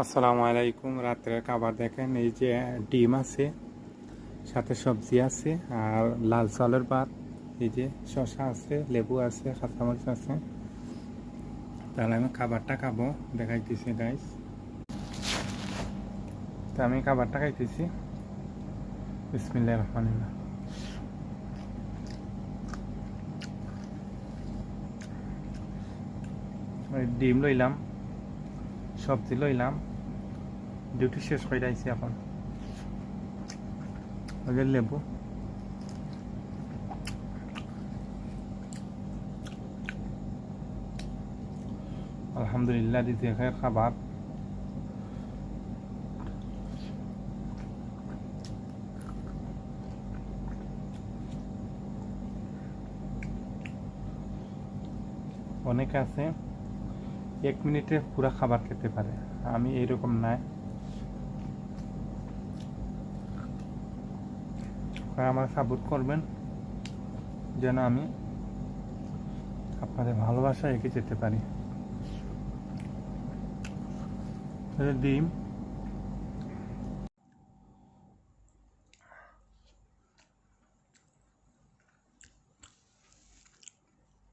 আসসালামু আলাইকুম। রাত্রের খাবার দেখেন, এই যে ডিম আছে, সাথে সবজি আছে, আর লাল চালের ভাত, এই যে শসা আছে, লেবু আছে, কাঁচামরিচ আছে। তাহলে আমি খাবারটা খাবো, দেখাইতেছি গাইস। তো আমি খাবারটা খাইতেছি। বিসমিল্লাহির রহমানির রহিম। ডিম লইলাম, সবজি লইলাম, ডিউটি শেষ করে আইছি এখন। ওই যে লেবু, আলহামদুলিল্লাহ দিতে খাবার। অনেকে আছে 1 মিনিটে পুরা খাবার খেতে পারে, আমি এইরকম নাই। আমার সাপোর্ট করবেন যেন আমি আপনাদের ভালোবাসা এগিয়ে যেতে পারি। ডিম